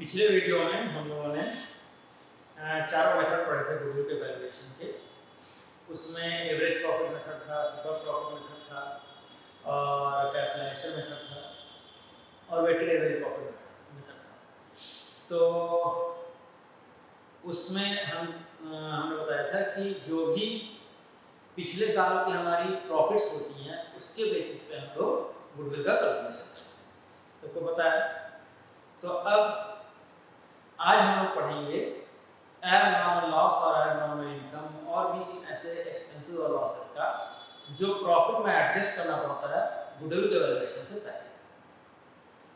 पिछले वीडियो में हम लोगों ने चारों मेथड पढ़े थे गुडविल के वैल्यूएशन के। उसमें एवरेज प्रॉफिट मेथड था, सुपर प्रॉफिट मेथड था और कैपिटलाइजेशन मेथड था और वेटेड एवरेज प्रॉफिट मेथड था। तो उसमें हमने बताया था कि जो भी पिछले सालों की हमारी प्रॉफिट्स होती हैं उसके बेसिस पे हम लोग गुडविल का कैलकुलेशन करते हैं। तो आपको पता है। तो अब आज हम लोग पढ़ेंगे एबनॉर्मल लॉस और एबनॉर्मल इनकम और भी ऐसे एक्सपेंसेस और लॉसेस का जो प्रॉफिट में एडजस्ट करना पड़ता है गुडविल के वैल्यूएशन से पहले।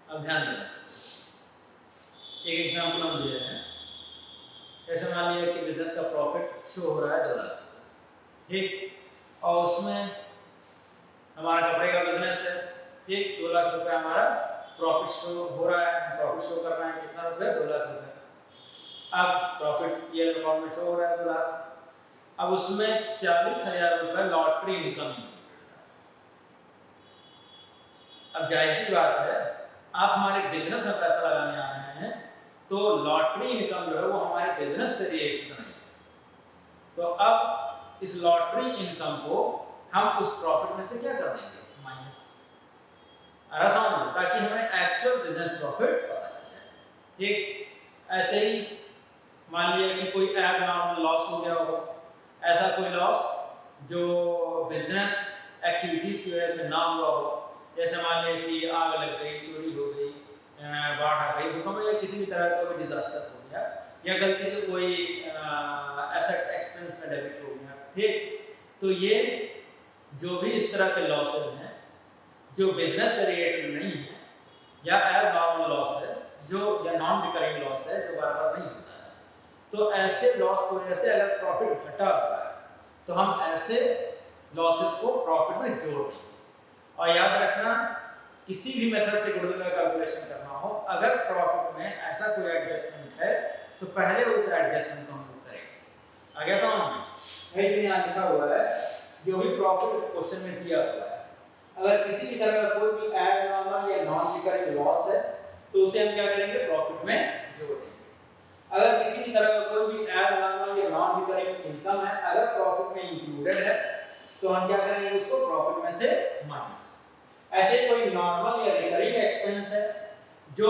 अब ध्यान देना चाहिए। एक एग्जांपल हम दे रहे हैं। ऐसे मान लिया कि बिजनेस का प्रॉफिट शो हो रहा है 2 लाख, ठीक, और उसमें हमारा कपड़े का बिजनेस है, ठीक, 2 लाख रुपए हमारा प्रॉफिट शो हो रहा है। प्रॉफिट शो करना है कितना रुपए? 2 लाख रुपए। अब प्रॉफिट पीएल अकाउंट में शो हो रहा है 2 लाख। अब उसमें 40,000 रुपए लॉटरी इनकम। अब जाहिर सी बात है, आप हमारे बिजनेस में पैसा लगाने आ रहे हैं तो लॉटरी इनकम जो है वो हमारे बिजनेस से रिलेटेड नहीं है। तो अब इस लॉटरी इनकम को हम उस प्रॉफिट में से क्या कर देंगे? माइनस। आसान है, ताकि हमें एक्चुअल बिजनेस प्रॉफिट पता चल जाए, ठीक। ऐसे ही मान लिया कि कोई एबनॉर्मल लॉस हो गया हो, ऐसा कोई लॉस जो बिजनेस एक्टिविटीज की वजह से ना हुआ हो, जैसे मान लिया कि आग लग गई, चोरी हो गई, बाढ़ आ गई, भूकंप या किसी भी तरह का कोई डिजास्टर हो गया, या गलती से कोई एसेट एक्सपेंस में डेबिट हो गया, ठीक। तो ये जो भी इस तरह के लॉसेज हैं जो बिजनेस से रिलेटेड नहीं है, या एबनॉर्मल लॉस है जो, या नॉन रिकरिंग लॉस है जो बार बार नहीं होता है, तो ऐसे लॉस की वजह से अगर प्रॉफिट घटा हुआ है तो हम ऐसे लॉसेस को प्रॉफिट में जोड़ देंगे। और याद रखना, किसी भी मेथड से गुडविल का कैलकुलेशन करना हो, अगर प्रॉफिट में ऐसा कोई एडजस्टमेंट है तो पहले उस एडजस्टमेंट को हम लोग करेंगे। आगे समझ में? ये यहाँ लिखा हुआ है, जो भी प्रॉफिट क्वेश्चन में दिया हुआ है, अगर किसी भी तरह का कोई भी एबनॉर्मल या नॉन रिकरिंग लॉस है तो उसे हम क्या करेंगे? प्रॉफिट में जोड़ देंगे। अगर किसी भी तरह का कोई भी एबनॉर्मल या नॉन रिकरिंग इनकम है, अगर प्रॉफिट में इंक्लूडेड है तो हम क्या करेंगे? उसको प्रॉफिट में से माइनस। ऐसे कोई नॉर्मल या रिकरिंग एक्सपेंस है जो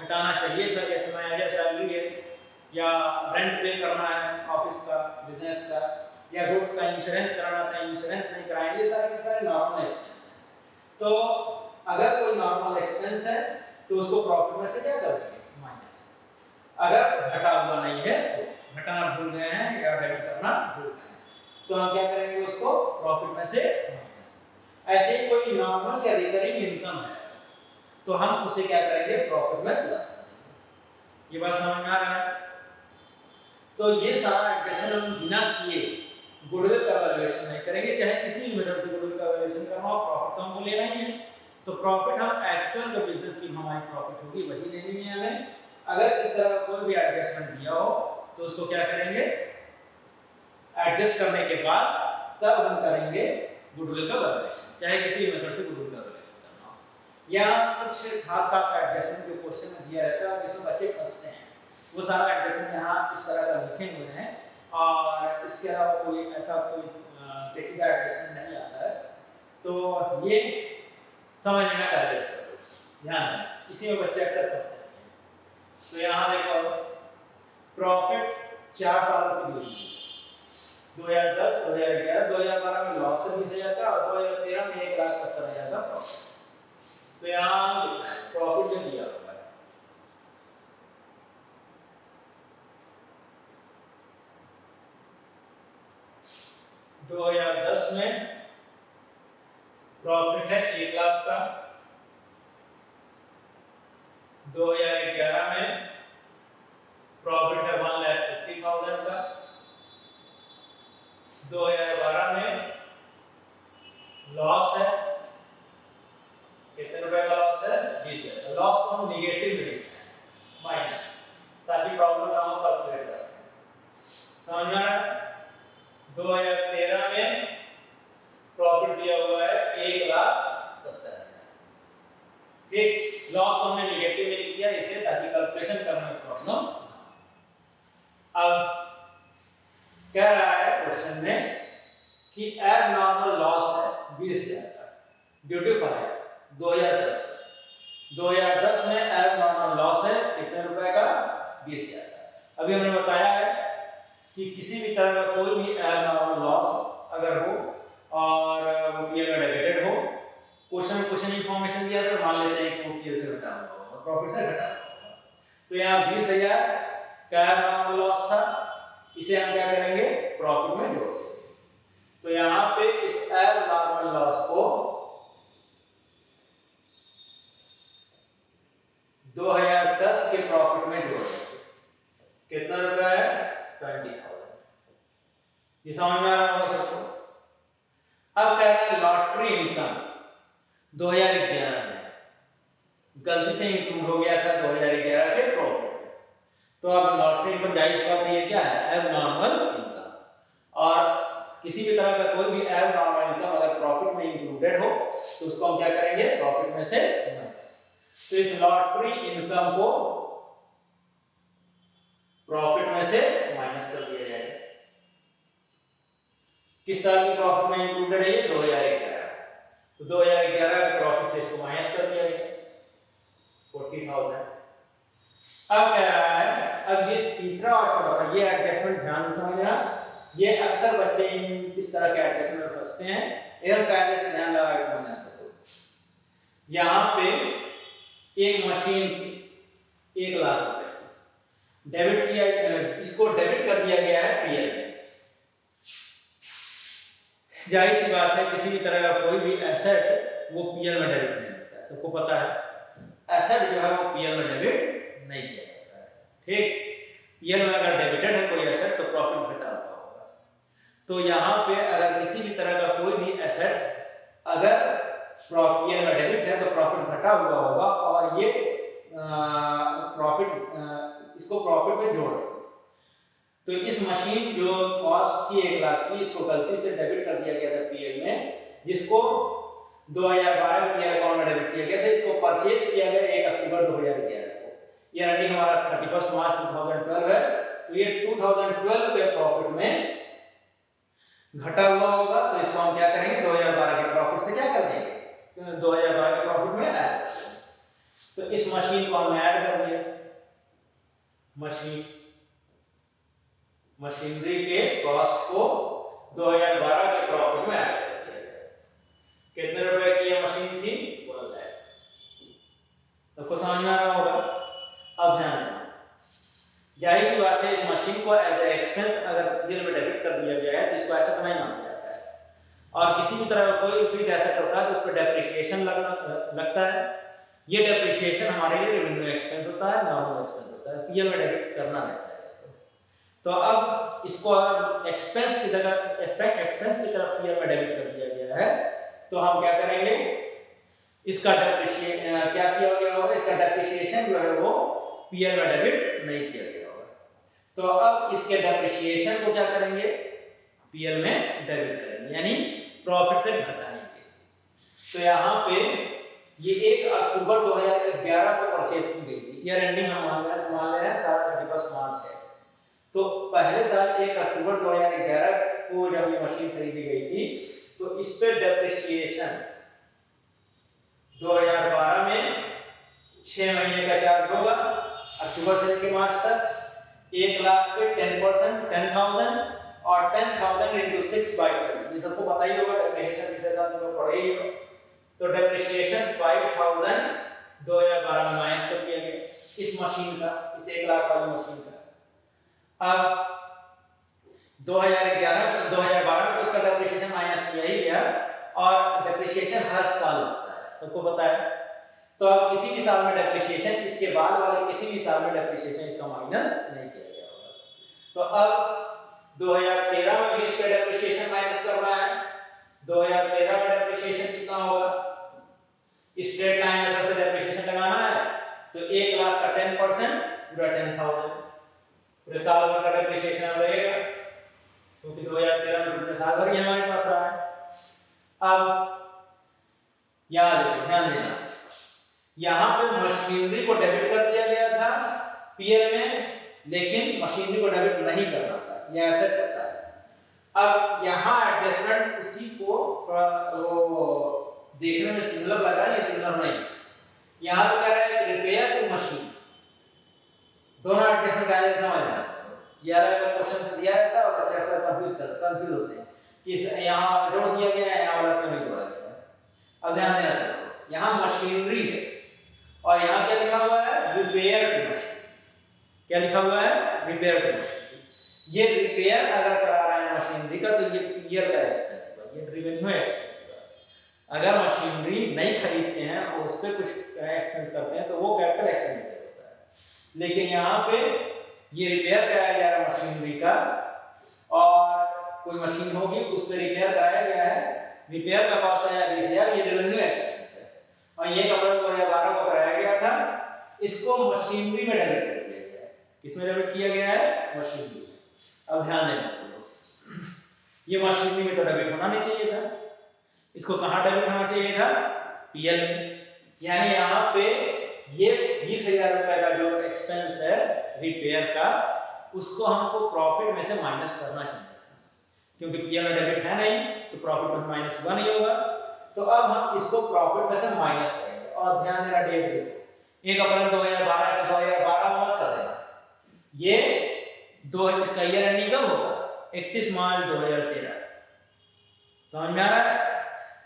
हटाना चाहिए था, जैसे मैं सैलरी है या रेंट पे करना है ऑफिस का, बिजनेस का, या गुड्स का इंश्योरेंस कराना था, इंश्योरेंस नहीं कराएंगे, ये सारे नॉर्मल एक्सपेंस हैं। तो अगर कोई नॉर्मल एक्सपेंस है तो उसको प्रॉफिट में से क्या कर देंगे? माइनस। अगर घटा हुआ नहीं है, तो घटाना भूल गए हैं या डेबिट करना भूल गए हैं, तो हम क्या करेंगे? उसको प्रॉफिट में से माइनस। ऐसे ही कोई नॉर्मल या रिकरिंग इनकम है तो हम उसे क्या करेंगे? प्रॉफिट में प्लस करेंगे। ये बात समझ में आ रहा है? तो ये सारा एडजस्टमेंट हम बिना किए गुडविल का वैल्यूएशन नहीं करेंगे, चाहे किसी भी मेथड से गुडविल का वैल्यूएशन करना हो, प्रॉफिट तो हमको लेना ही है। तो प्रॉफिट हम एक्चुअल जो बिजनेस की हमारी प्रॉफिट होगी वही लेनी है हमें। अगर इस तरह का कोई भी एडजस्टमेंट दिया हो तो उसको क्या करेंगे? एडजस्ट करने के बाद तब हम करेंगे गुडविल का वैल्यूएशन, चाहे किसी मेथड से गुडविल का वैल्यूएशन करना हो। या कुछ खास एडजस्टमेंट जो क्वेश्चन में दिया रहता है जिसमें बच्चे फंसते हैं, वो सारा एडजस्टमेंट यहाँ इस तरह का लिखे हुए हैं, और इसके अलावा कोई ऐसा कोई पेचीदा एडजस्टमेंट नहीं आता है। तो ये समझने का ध्यान है, इसी में बच्चे अक्सर फंसते हैं। तो यहाँ देखो, प्रॉफिट 4 सालों की दूरी, 2010, 2011, 2012 में लॉस से 20,000 का और 2013 में 1,70,000 का प्रॉफिट। तो यहाँ प्रॉफिट में दिया हुआ है 2010 में प्रॉफिट है 1 लाख का, 2011 में प्रॉफिट है 1,50,000 का, 2012 में लॉस है, कितने रुपए का लॉस है? 20,000। लॉस को हम निगेटिव में लिखते हैं, माइनस, ताकि प्रॉब्लम ना हो कैलकुलेट करें। समझ में आया? 2013 में प्रॉफिट दिया हुआ है 1,70,000, ठीक। लॉस को हमने निगेटिव में लिख दिया इसलिए, ताकि कैलकुलेशन करने में कि एब नॉर्मल लॉस है 20,000 का ड्यू टू फायर 2010 में एब नॉर्मल लॉस है कितने रुपए का 20,000 का। अभी हमने बताया है कि किसी भी तरह का कोई भी एब नॉर्मल लॉस अगर हो और वो पीएल में डेबिटेड हो, क्वेश्चन इंफॉर्मेशन दिया तो मान लेते हैं कि वो पीएल से घटा हुआ होगा, प्रॉफिट से घटा हुआ होगा। तो यहाँ 20,000 का एब नॉर्मल लॉस था, इसे हम क्या करेंगे प्रॉफिट में जोड़ देंगे। तो यहाँ पे इस एब नॉर्मल लॉस को 2010 के प्रॉफिट में जोड़ देंगे। कितना रुपया है 20,000। ये समझ में आ रहा होगा सबको। अब कह रहे हैं लॉटरी इनकम 2011 में गलती से इंक्लूड हो गया था 2011 के प्रॉफिट में। तो अब लॉटरी इनकम जाहिर बात है ये क्या है एब नॉर्मल इनकम, और किसी भी तरह का कोई भी एब नॉर्मल इनकम अगर प्रॉफिट में इंक्लूडेड हो तो उसको हम क्या करेंगे प्रॉफिट में से माइनस। तो इस लॉटरी इनकम को प्रॉफिट में से माइनस कर दिया जाएगा। किस साल की प्रॉफिट में इंक्लूडेड है ये 2011। तो 2011 के प्रॉफिट से इसको माइनस कर दिया गया 40,000। अब कह रहा है अब ये तीसरा और चौथा ये एडजस्टमेंट ध्यान से समझना, ये अक्सर बच्चे इस तरह के एडजस्टमेंट में फंसते हैं, एकदम कायदे से ध्यान लगा के समझना सबको। यहाँ पे एक मशीन 1 लाख रुपए की डेबिट किया, इसको डेबिट कर दिया गया है पीएल में। जाहिर सी बात है किसी भी तरह का कोई भी एसेट वो पीएल में डेबिट नहीं होता है, सबको पता है एसेट जो है वो पीएल में डेबिट नहीं किया जाता है। ठीक, पीएल में अगर डेबिटेड है कोई एसेट तो प्रॉफिट घटा हुआ होगा। तो यहाँ पे अगर किसी भी तरह का कोई भी एसेट अगर पीएल में डेबिट है तो प्रॉफिट घटा हुआ होगा और ये प्रॉफिट इसको प्रॉफिट में जोड़ देंगे। तो इस मशीन जो कॉस्ट थी 1 लाख की, इसको गलती से डेबिट कर दिया गया था पीएल में, जिसको 2012 में पीएल अकाउंट में डेबिट किया गया था। इसको परचेज किया गया 1 अक्टूबर 2011 को। ये रनिंग हमारा 31 मार्च 2012 है। तो ये 2012 के प्रॉफिट में घटा हुआ होगा, तो इसको हम क्या करेंगे 2012 के प्रॉफिट से क्या कर देंगे 2012 के प्रॉफिट में ऐड कर देंगे। तो इस मशीन को हमने ऐड कर दिया, मशीनरी के कॉस्ट को 2012 के प्रॉफिट में ऐड कर दिया गया। कितने रुपए की ये मशीन थी 1 लाख। सबको समझ में आ रहा होगा। अब ध्यान देना, जाहिर सी बात है इस मशीन को एज ए एक्सपेंस अगर पीएल में डेबिट कर दिया गया है तो इसको ऐसा नहीं माना जाता है। और किसी भी तरह का कोई भी एसेट होता है तो उस पर डेप्रिसिएशन लगता है। ये डेप्रिसिएशन हमारे लिए रेवेन्यू एक्सपेंस होता है, नॉर्मल एक्सपेंस होता है, पीएल में डेबिट करना रहता है इसको। तो अब इसको अगर एक्सपेंस की तरफ पीएल में डेबिट कर दिया गया है तो हम क्या करेंगे इसका क्या किया गया होगा, इसका डेप्रिसिएशन जो है वो पीएल में डेबिट नहीं किया गया होगा। तो अब इसके डेप्रिसिएशन को क्या करेंगे पीएल में डेबिट करेंगे, यानी प्रॉफिट से घटाएंगे। तो यहाँ पे ये 1 अक्टूबर 2011 को परचेज की गई थी। ईयर एंडिंग हम मान ले रहे हैं 31 मार्च है। तो पहले साल 1 अक्टूबर 2011 को जब ये मशीन खरीदी गई थी तो इस पे डेप्रिसिएशन 2012 में 6 महीने का चार्ज होगा, अक्टूबर से लेकर मार्च तक 1 लाख पे 10%, 10,000 और 10,000 into 6/12। ये सबको पता ही होगा, डेप्रिसिएशन पिछले साल तुम लोग पढ़े ही हो। तो डेप्रिसिएशन 5,000 2012 में माइनस कर दिया गया इस मशीन का, इस 1 लाख वाली मशीन का। अब 2012 में उसका डेप्रिसिएशन माइनस किया ही गया और डेप्रिसिएशन हर साल लगता है, सबको पता है। तो अब किसी भी साल में डेप्रिसिएशन, इसके बाद वाले किसी भी साल में डेप्रिसिएशन इसका माइनस नहीं किया गया होगा। तो अब 2013 में भी इस पे डेप्रिसिएशन माइनस करना है। 2013 में डेप्रिसिएशन कितना होगा, स्ट्रेट लाइन मेथड से डेप्रिसिएशन लगाना है तो 1 लाख का 10% पूरा 10,000 पूरे साल भर का डेप्रिसिएशन लगेगा, क्योंकि 2013 में पूरे साल भर ही हमारे पास रहा है। अब याद रखो, ध्यान देना, यहाँ पे मशीनरी को डेबिट कर दिया गया था पीएल में, लेकिन मशीनरी को डेबिट नहीं करना था, यह एसेट होता है। अब यहाँ एडजस्टमेंट उसी को थोड़ा वो देखने में सिमिलर लग रहा है, ये सिमिलर नहीं। यहाँ पे कह रहा है रिपेयर टू मशीन, दोनों एडजस्टमेंट का समझना। ये अलग अलग क्वेश्चन दिया रहता है और बच्चे अक्सर कंफ्यूज होते हैं कि यहाँ जोड़ दिया गया है, यहाँ वाला क्यों नहीं जोड़ा गया है। अब ध्यान देना सर, यहाँ मशीनरी है और यहाँ क्या लिखा हुआ है, रिपेयर टू मशीन। क्या लिखा हुआ है, रिपेयर टू मशीन। ये रिपेयर अगर करा रहे हैं मशीनरी का तो ये पीयर का एक्सपेंस हुआ, ये रेवेन्यू एक्सपेंस हुआ। अगर मशीनरी नहीं खरीदते हैं और उस पर कुछ एक्सपेंस करते हैं तो वो कैपिटल एक्सपेंडिचर होता है। लेकिन यहाँ पे ये रिपेयर कराया जा रहा है मशीनरी का, और कोई मशीन होगी उस पर रिपेयर कराया गया है, रिपेयर का कॉस्ट आया 20,000, ये रेवेन्यू एक्सपेंस है। और ये कपड़ा 2012 को कराया गया था, इसको मशीनरी में डेबिट कर दिया गया है। किसमें डेबिट किया गया है, मशीनरी। अब ध्यान देना, ये मशीनरी में तो डेबिट होना नहीं चाहिए था, इसको कहाँ डेबिट होना चाहिए था, पीएल में। यानी यहाँ पे ये 20,000 रुपए का जो एक्सपेंस है रिपेयर का, उसको हमको प्रॉफिट में से माइनस करना चाहिए था, क्योंकि पीएल में डेबिट है नहीं तो प्रॉफिट में माइनस हुआ नहीं होगा। तो अब हम इसको प्रॉफिट में से माइनस करेंगे। और ध्यान देना, डेट देखो 1 अप्रैल 2012 का 2012 मत कर देना, ये इसका ईयर एंडिंग कब होगा, 31 मार्च 2013। समझ में आ रहा है।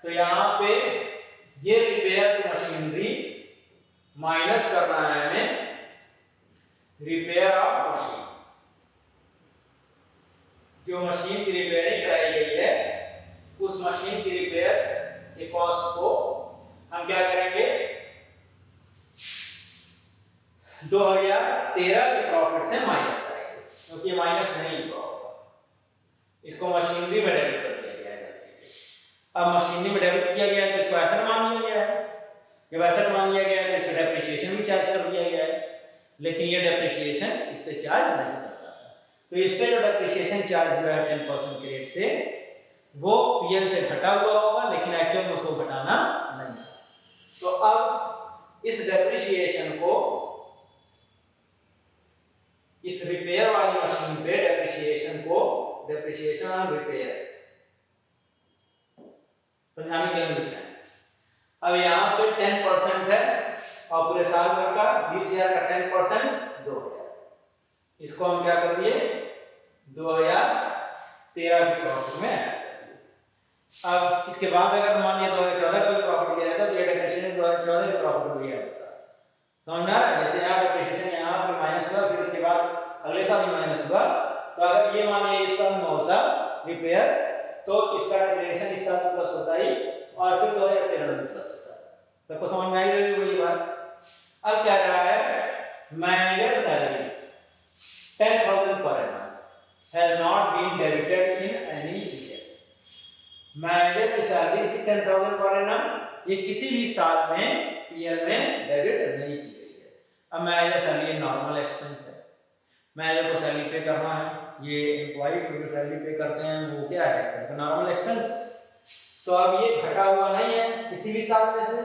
तो यहाँ पे ये रिपेयर मशीनरी माइनस करना है हमें रिपेयर ऑफ मशीन। जो मशीन की रिपेयरिंग कराई गई है उस मशीन की रिपेयर के कॉस्ट को हम क्या करेंगे, 2013 के प्रॉफिट से माइनस करेंगे, क्योंकि माइनस नहीं हुआ होगा। इसको मशीनरी में डेबिट कर दिया गया है। अब मशीनरी में डेबिट किया गया है तो इसको एसेट मान लिया गया है। जब एसेट मान लिया गया है तो इसको डेप्रिसिएशन भी चार्ज कर दिया गया है, लेकिन ये डेप्रिसिएशन इस पे चार्ज नहीं करता था। तो इस पे जो डेप्रिसिएशन चार्ज हुआ है 10% के रेट से, वो पीएल से घटा हुआ होगा, लेकिन एक्चुअल में उसको घटाना नहीं है। तो अब इस डेप्रिसिएशन को, इस रिपेयर वाली मशीन पे डेप्रिसिएशन को, डेप्रिसिएशन ऑन रिपेयर समझाने के लिए लिखा है। अब यहाँ पे 10% है और पूरे साल भर का 20,000 का 10% 2,000। इसको हम क्या कर दिए, 2013 की प्रॉफिट में ऐड कर दिए। अब इसके बाद अगर मान लिया 2014 का भी प्रॉफिट किया जाता तो ये डेप्रिसिएशन 2014 के प्रॉफिट में भी ऐड होता। समझ में आ रहा है। जैसे यहाँ डेप्रिसिएशन यहाँ पे माइनस हुआ, फिर इसके बाद अगले साल भी माइनस हुआ, तो अगर ये मान लिया इस साल में होता रिपेयर, तो इसका डेप्रिसिएशन इस साल प्लस होता ही, और फिर 2013 में प्लस होता है। सबको समझ में आई होगी वही बात। अब क्या रहा है, manager salary 10,000 per annum has not been debited in any year। Manager की सैलरी 10,000 per annum ये किसी भी साल में पीएल में डेबिट नहीं की गई है। अब मैनेजर सैलरी नॉर्मल एक्सपेंस है, मैनेजर को सैलरी पे करना है, ये एम्प्लॉय को जो सैलरी पे करते हैं वो क्या है, नॉर्मल एक्सपेंस। तो अब ये घटा हुआ नहीं है किसी भी साल में से,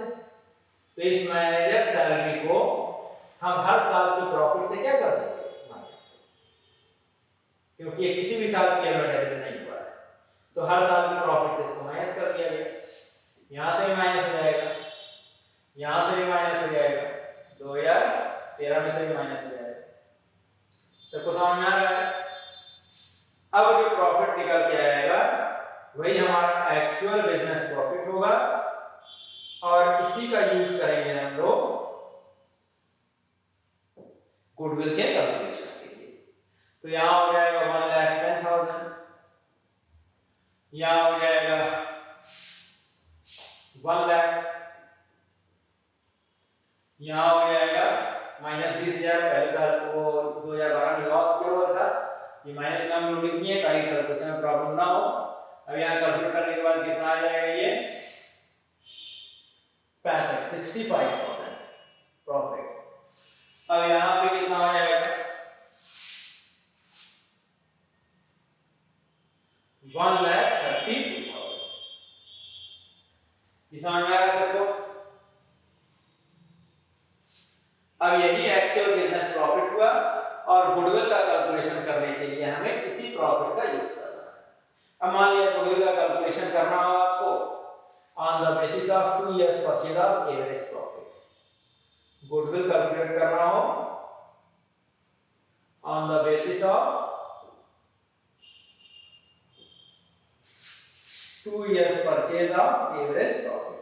तो इस मैनेजर सैलरी को हम हर साल की प्रॉफिट से क्या कर देंगे, माइनस, क्योंकि ये किसी भी साल पीएल में डेबिट नहीं हुआ है। तो हर साल की प्रॉफिट से इसको माइनस कर दिया गया। यहाँ से भी माइनस हो जाएगा, यहाँ से भी माइनस हो जाएगा, 2013 में से भी माइनस हो जाएगा। सबको समझ में आ रहा है। अब जो प्रॉफिट निकल के आएगा वही हमारा एक्चुअल बिजनेस प्रॉफिट होगा, और इसी का यूज करेंगे हम लोग गुडविल के कैलकुलेशन के लिए। तो यहाँ हो जाएगा 1,10,000, यहाँ हो जाएगा 1 लाख, यहाँ हो जाएगा माइनस 20,000। पहले साल को 2012 में लॉस किया हुआ था, ये माइनस में हम लोग लिख दिए ताकि कैलकुलेशन में प्रॉब्लम ना हो। अब यहाँ कैलकुलेट करने के बाद कितना आ जाएगा, ये 65,000 प्रॉफिट। अब यहाँ पे कितना आ जाएगा, 1,32,000। समझ में आ रहा है सबको। अब यही एक्चुअल बिजनेस प्रॉफिट हुआ, और गुडविल का कैलकुलेशन करने के लिए हमें इसी प्रॉफिट का यूज करना है। अब मान लिया गुडविल का कैलकुलेशन करना हो आपको on the basis of 2 years purchase of average profit. Goodwill calculate करना हो on the basis of 2 years purchase of average profit।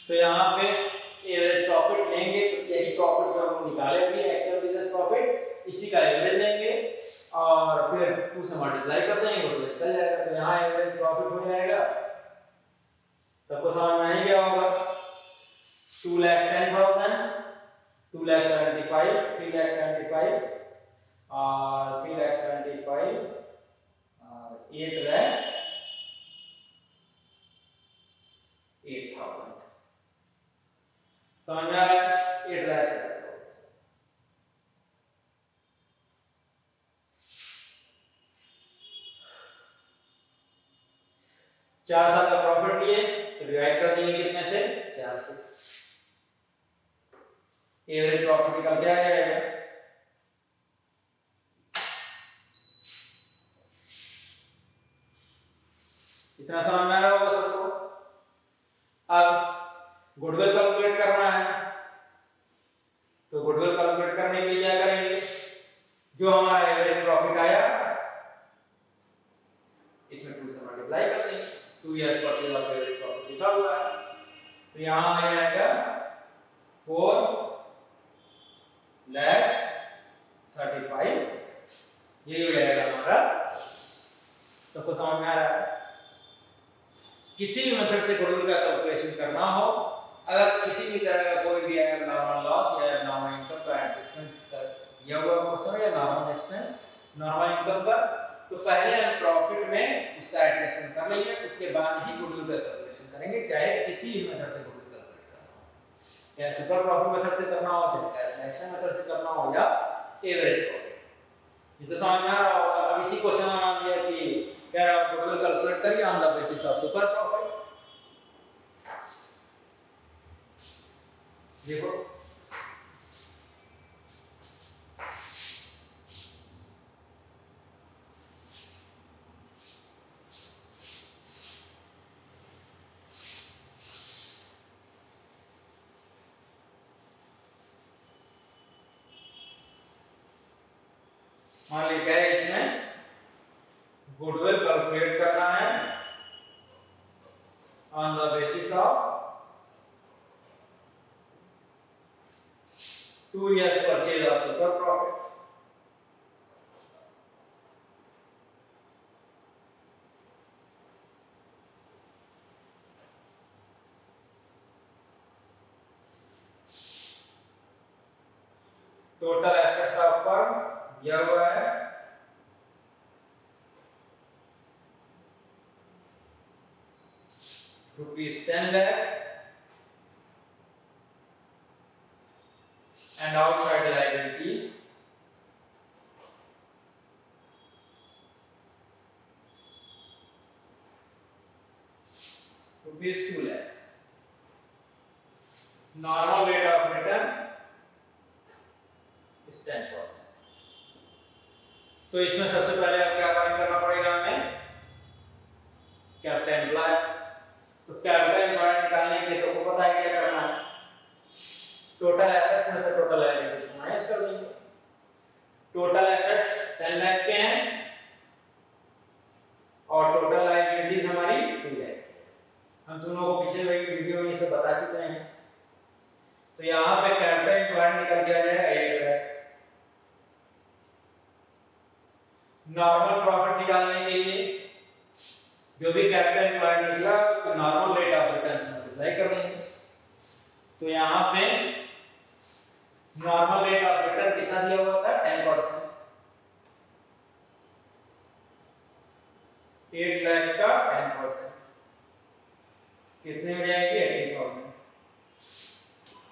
तो यहाँ पे एवरेज प्रॉफिट लेंगे तो यही प्रॉफिट जो हम निकाले भी एक्चुअल बिजनेस प्रॉफिट इसी का एवरेज लेंगे और फिर 2 से मल्टीप्लाई कर देंगे वो निकल जाएगा। तो यहाँ एवरेज प्रॉफिट हो जाएगा। सबको समझ में नहीं गया होगा। 2,10,000, 2,75,000, 3,75,000 और 3,75,000 और 8,08,000। समझ में आ रहा है? 8 लाख से 4 साल का प्रॉफिट लिए तो डिवाइड कर देंगे कितने से 4 से। एवरेज प्रॉफिट निकल के आ जाएगा। इतना समझ में आ रहा होगा सबको। अब गुडविल कैलकुलेट करना है तो गुडविल कैलकुलेट करने के लिए क्या करेंगे, जो हमारा एवरेज प्रॉफिट आया इसमें 2 से मल्टीप्लाई कर देंगे। 2 years purchase of average profit लिखा हुआ है तो यहां आ जाएगा 4,35,000। ये हो जाएगा हमारा। सबको समझ में आ रहा है? किसी भी मेथड से गुडविल का कैलकुलेशन करना हो, अगर किसी भी तरह का कोई भी नॉर्मल लॉस या नॉर्मल इनकम का एडजस्टमेंट दिया हुआ क्वेश्चन या नॉर्मल एक्सपेंस नॉर्मल इनकम का, तो पहले हम प्रॉफिट में उसका एडजस्टमेंट कर लेंगे, उसके बाद ही गुडविल का कैलकुलेशन करेंगे, चाहे किसी भी मेथड से गुडविल कैलकुलेट करना हो, चाहे सुपर प्रॉफिट मेथड से करना हो, चाहे ट्रांजैक्शन मेथड से करना हो या एवरेज प्रॉफिट। ये तो समझ में आ रहा होगा। अब इसी क्वेश्चन में मान लिया कि कह रहा है गुडविल कैलकुलेट करिए on the basis of super profit. देखो मान लिखा है इसमें गुडविल कैलकुलेट करना है on the basis of 2 years purchase of super profit। Total assets of firm दिया हुआ है ₹10 lakh and outside liabilities ₹2 lakh। Normal rate of return is 10%। तो इसमें सबसे पहले अब क्या करना पड़ेगा हमें, कैपिटल एम्प्लॉय। तो कैपिटल एम्प्लॉय निकालने के लिए सबको पता है क्या करना है, टोटल एसेट्स में से टोटल लायबिलिटीज को माइनस कर देंगे। टोटल एसेट्स 10 लाख के हैं और टोटल लायबिलिटीज हमारी 2 लाख की है। हम तुम लोगों को पिछले वीडियो में ये सब बता चुके हैं। तो यहाँ पे कैपिटल एम्प्लॉय निकल के आ जाएगा 8 लाख। नॉर्मल प्रॉफिट निकालने के लिए जो भी कैपिटल एम्प्लॉय निकला उसको नॉर्मल रेट ऑफ रिटर्न से मल्टीप्लाई कर देंगे। तो यहाँ पे नॉर्मल रेट ऑफ रिटर्न कितना दिया हुआ था 10%। 8 लाख का 10% कितने हो जाएगी 80,000।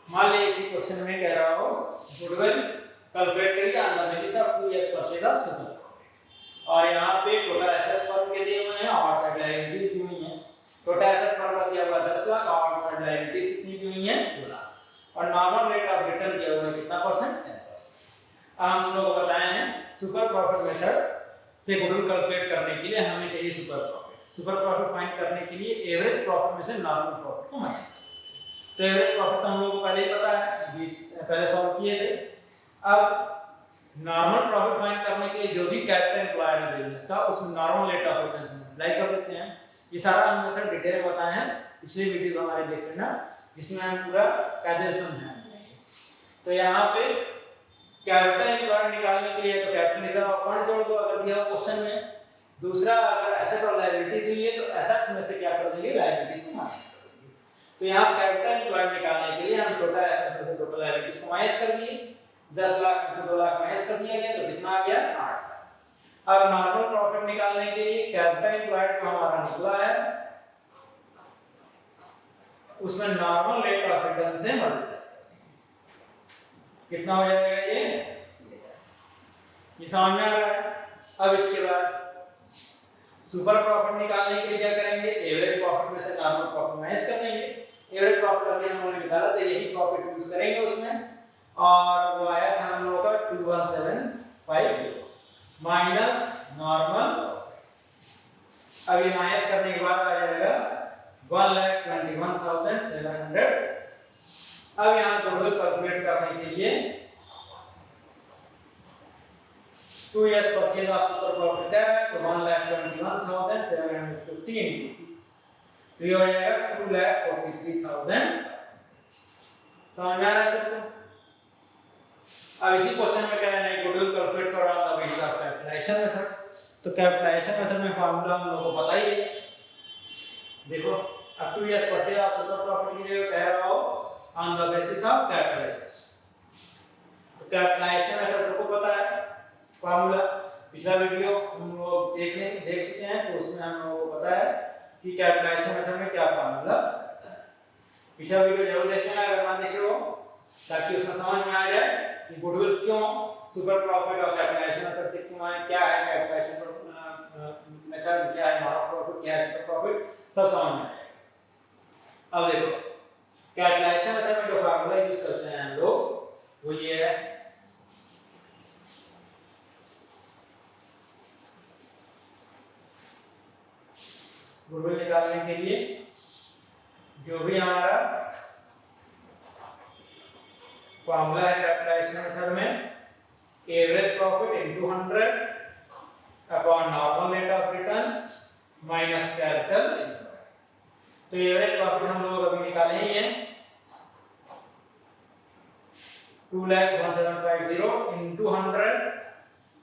मान लीजिए इसी क्वेश्चन में कह रहा हूं गुडविल कैलकुलेट करिए on the basis of 2 years purchase of super profit और यहाँ पे टोटल एसेट्स फर्म के दिए हुए हैं और साइड लायबिलिटीज दी हुई हैं। टोटल एसेट फर्म का दिया हुआ 10 लाख और साइड लायबिलिटीज कितनी दी हुई है 2 लाख और नॉर्मल रेट ऑफ रिटर्न दिया हुआ है कितना परसेंट 10%। हम लोग बताए हैं सुपर प्रॉफिट मेथड से गुडविल कैलकुलेट करने के लिए हमें चाहिए super profit. Super profit find करने के लिए एवरेज प्रॉफिट में से नॉर्मल प्रॉफिट को माइनस करना। तो एवरेज प्रॉफिट तो हम लोगों को पहले ही पता है 20 पहले सॉल्व किए थे। अब नॉर्मल प्रॉफिट फाइंड करने के लिए जो भी कैपिटल एम्प्लॉयड है बिजनेस का उसमें नॉर्मल रेट ऑफ रिटर्न से मल्टीप्लाई कर देते हैं। ये सारा हम मेथड डिटेल बताए हैं पिछले वीडियो हमारे देख लेना जिसमें हम पूरा कैलकुलेशन ध्यान देंगे। तो यहाँ पे कैपिटल एम्प्लॉयड निकालने के लिए तो कैपिटल रिजर्व ऑफ फंड जोड़ दो अगर दिया हो क्वेश्चन में। दूसरा अगर एसेट और लायबिलिटी दी है तो एसेट्स में से क्या कर देंगे लायबिलिटीज को माइनस कर देंगे। तो यहाँ कैपिटल एम्प्लॉयड निकालने के लिए हम टोटल एसेट में से टोटल लायबिलिटीज को माइनस कर दिए। 10 लाख में से 2 लाख माइनस कर दिया गया तो कितना आ गया 8 लाख। अब नॉर्मल प्रॉफिट निकालने के लिए कैपिटल एम्प्लॉयड जो हमारा निकला है उसमें नॉर्मल रेट ऑफ रिटर्न से मल्टीप्लाई कितना हो जाएगा ये समझ में आ रहा है। अब इसके बाद सुपर प्रॉफिट निकालने के लिए क्या करेंगे एवरेज प्रॉफिट में से नॉर्मल प्रॉफिट माइनस कर देंगे। एवरेज प्रॉफिट अभी हम लोगों ने निकाला तो यही प्रॉफिट यूज करेंगे उसमें और वो आया था हम लोगों का 21750 माइनस नॉर्मल प्रॉफिट। अब ये माइनस करने के बाद आ जाएगा 1,21,700। अब यहाँ गुडविल कैलकुलेट करने के लिए 2 years purchase of super profit दे रहा है तो 1,21,750 तो ये हो जाएगा 2,43,000। समझ में आ रहा है सबको। अब इसी क्वेश्चन में क्या है नहीं गुडविल कैलकुलेट कर रहा था बेस्ड ऑफ कैपिटलाइजेशन मेथड। तो कैपिटलाइजेशन मेथड में फार्मूला हम लोगों को पता ही है। देखो अब 2 years purchase of super profit की जगह कह रहा हो on the basis of capitalization. तो कैपिटलाइजेशन मेथड सबको पता है फार्मूला। पिछला वीडियो हम लोग देख चुके हैं तो उसमें हम लोगों को पता है कि कैपिटलाइजेशन मेथड में क्या फार्मूला लगता है। पिछला वीडियो जरूर देखना अगर ना देखे हो ताकि उसमें समझ में आ जाए कि गुडविल क्यों सुपर प्रॉफिट और कैपिटलाइजेशन मेथड से क्यों है, क्या है कैपिटलाइजेशन मेथड, क्या है नॉर्मल प्रॉफिट, क्या है सुपर प्रॉफिट, सब समझ में आएगा। अब देखो कैपिटलाइजेशन मेथड में जो फार्मूला यूज करते हैं हम लोग वो ये है गुडविल निकालने के लिए जो भी हमारा फार्मूला है कैपिटलाइजेशन मेथड में average profit into 100 upon normal rate of return minus capital. तो एवरेज प्रॉफिट हम लोग अभी निकाले ही हैं 2,1750 इनटू 100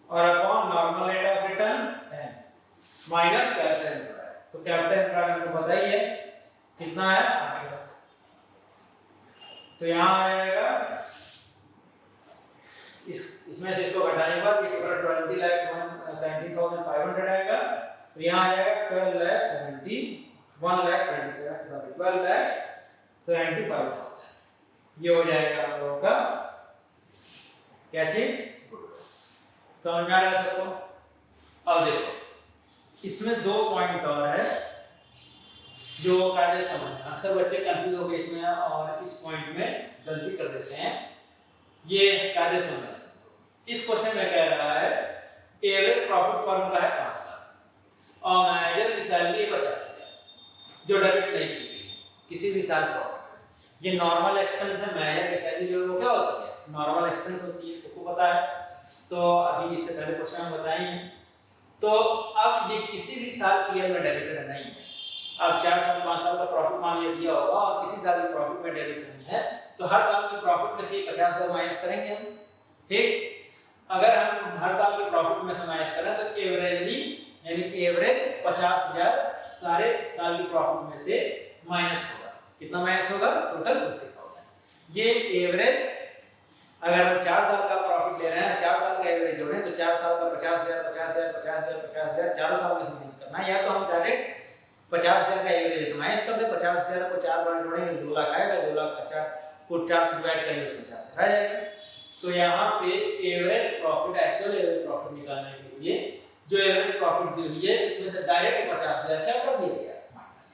और upon normal rate of return 10 minus capital. तो कैपिटल एम्प्लॉयड हमको पता ही है कितना है 8 लाख। तो यहाँ आ जाएगा इसमें से इसको घटाने के बाद ये टोटल 20,17,500 आएगा। तो यहाँ आ जाएगा 12,75,000 ये हो जाएगा हम लोगों का क्या चीज समझ में आ रहा है सबको। अब देखो इसमें 2 पॉइंट और है जो कायदे समझ अक्सर बच्चे कंफ्यूज हो गए इसमें और इस पॉइंट में गलती कर देते हैं। ये कायदे समझ इस क्वेश्चन में कह रहा है एवरेज प्रॉफिट फर्म का है 5 लाख और मैनेजर की सैलरी 50,000 जो डेबिट नहीं की गई किसी भी साल प्रॉफिट। ये नॉर्मल एक्सपेंस है। मैनेजर की सैलरी जो क्या होती है नॉर्मल एक्सपेंस होती है सबको पता है। तो अभी इससे पहले क्वेश्चन में बताएं तो अब ये किसी भी साल पीएल में डेबिटेड नहीं है। अब 4 साल 5 साल का प्रॉफिट मान लिया दिया होगा और किसी साल के प्रॉफिट में डेबिट नहीं है तो हर साल के प्रॉफिट में से 50,000 माइनस करेंगे हम। ठीक अगर हम हर साल के प्रॉफिट में से माइनस करें तो एवरेजली यानी एवरेज 50,000 सारे साल के प्रॉफिट में से माइनस होगा। कितना माइनस होगा टोटल 50,000। ये एवरेज अगर हम 4 साल का प्रॉफिट ले रहे हैं 4 साल का एवरेज जोड़ें तो 4 साल का 50,000 50,000 50,000 50,000 चारों साल में से माइनस करना है। या तो हम डायरेक्ट 50,000 का एवरेज माइनस कर दें 50,000 को 4 बार जोड़ेंगे 2 लाख आएगा 2 लाख का 4 को 4 से डिवाइड करेंगे तो 50,000 आ जाएगा। तो यहाँ पे average profit actual average profit निकालने के लिए जो एवरेज प्रॉफिट दी हुई है इसमें से डायरेक्ट 50,000 क्या कर दिया गया माइनस।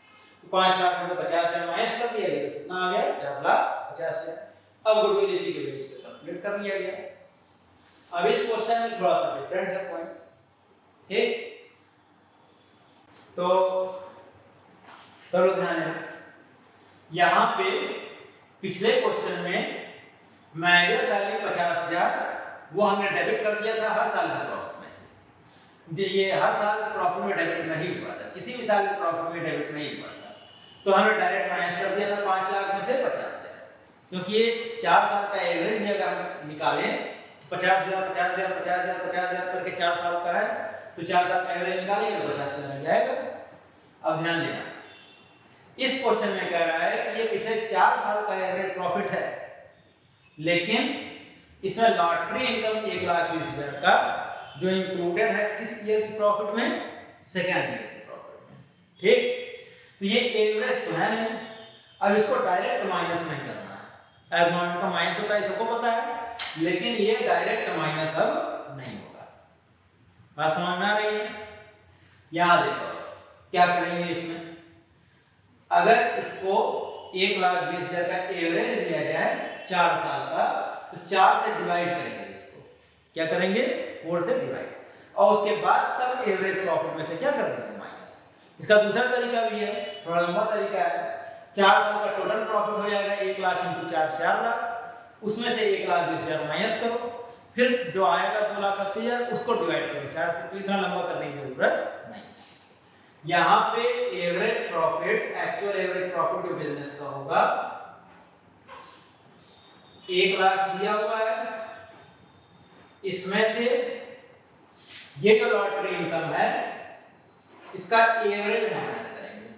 तो 5 लाख में से 50,000 माइनस कर दिया गया, कितना आ गया 4,50,000। अब गुडविल इसी के बेस पे कैलकुलेट कर लिया गया। अब इस क्वेश्चन में थोड़ा सा डिफरेंट है पॉइंट, ठीक। तो चलो ध्यान देना, यहाँ पे पिछले क्वेश्चन में मैनेजर सैलरी 50,000 वो हमने डेबिट कर दिया था हर साल के प्रॉफिट में से। ये हर साल प्रॉफिट में डेबिट नहीं हुआ था, किसी भी साल के प्रॉफिट में डेबिट नहीं हुआ था, तो हमने डायरेक्ट माइनस कर दिया था 5 लाख में से 50,000, क्योंकि ये 4 साल का एवरेज भी अगर हम निकालें तो 50,000 50,000 50,000 50,000 करके 4 साल का है, तो 4 साल का एवरेज निकालेंगे तो 50,000 आ जाएगा। अब ध्यान देना, इस क्वेश्चन में कह रहा है कि ये पिछले 4 साल का एवरेज प्रॉफिट है, लेकिन इसमें लॉटरी इनकम 1,20,000 का जो इंक्लूडेड है किस ईयर की प्रॉफिट में, सेकेंड ईयर की प्रॉफिट में, ठीक। तो ये एवरेज तो है नहीं, अब इसको डायरेक्ट माइनस नहीं करना है। अमाउंट का माइनस होता है सबको पता है, लेकिन ये डायरेक्ट माइनस अब नहीं होगा। बात समझ में आ रही है? यहां देखो क्या करेंगे इसमें, अगर इसको 1,20,000 का एवरेज लिया जाए 4 साल का, तो 4 से डिवाइड करेंगे इसको, क्या करेंगे 4 से डिवाइड, और उसके बाद तब एवरेज प्रॉफिट में से क्या कर देंगे माइनस। इसका दूसरा तरीका भी है, थोड़ा लंबा तरीका है। 4 साल का टोटल प्रॉफिट हो जाएगा 1 लाख इंटू 4 4 लाख, उसमें से 1,20,000 माइनस करो, फिर जो आएगा 2,80,000 उसको डिवाइड करो 4 से, तो इतना लंबा करने की जरूरत नहीं। यहाँ पे average profit, actual average profit जो बिजनेस का होगा 1 लाख दिया हुआ है, इसमें से ये जो लॉटरी इनकम है इसका एवरेज माइनस करेंगे,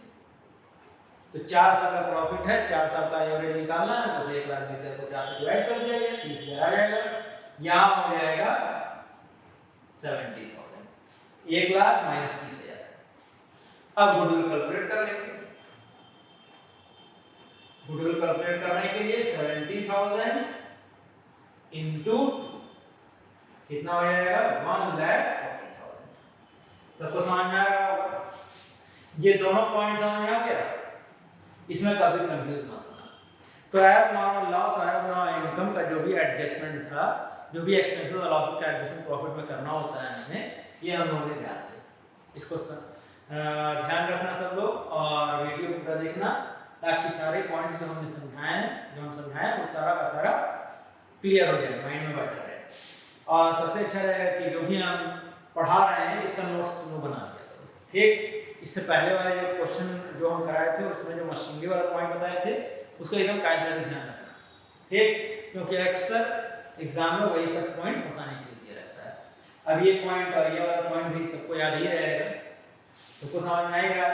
तो 4 साल का प्रॉफिट है, 4 साल का एवरेज निकालना है, तो 1,20,000 को 4 से डिवाइड कर दिया गया, 30,000 आ जाएगा। यहाँ हो जाएगा 70,000, 1 लाख माइनस 30,000। अब गुडविल कैलकुलेट कर लेंगे। गुडविल कैलकुलेट करने के लिए 70,000 इंटू कितना हो जाएगा 1,40,000। सबको समझ में आ रहा होगा? ये दोनों पॉइंट समझ में आ गया, इसमें कभी कंफ्यूज मत होना। तो एब लॉस और इनकम का जो भी एडजस्टमेंट था, जो भी एक्सपेंसेस और लॉसेस का एडजस्टमेंट प्रॉफिट में करना होता है हमें, ये हम लोगों ने ध्यान दिया। इसको ध्यान रखना सब लोग, और वीडियो पूरा देखना, ताकि सारे पॉइंट्स जो हमने समझाए हैं, जो हम समझाएं वो सारा का सारा क्लियर हो जाए, माइंड में बैठा रहे। और सबसे अच्छा रहेगा कि जो भी हम पढ़ा रहे हैं इसका नोट्स तुम बना लिया करो, ठीक। इससे पहले वाले जो क्वेश्चन जो हम कराए थे उसमें जो मशीनरी वाला पॉइंट बताए थे उसको एकदम कायदे से ध्यान रखना, ठीक, क्योंकि अक्सर एग्जाम में वही सब पॉइंट फंसाने के लिए दिया रहता है। अब ये पॉइंट और ये वाला पॉइंट भी सबको याद ही रहेगा, सबको समझ में आएगा।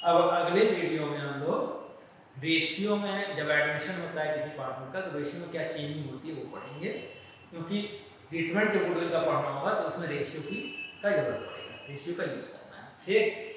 अब अगले वीडियो में हम लोग रेशियो में, जब एडमिशन होता है किसी डिपार्टमेंट का, तो रेशियो में क्या चेंजिंग होती है वो पढ़ेंगे, क्योंकि ट्रीटमेंट जो गुडविल का पढ़ना होगा तो उसमें रेशियो की जरूरत पड़ेगा, रेशियो का यूज करना है, ठीक।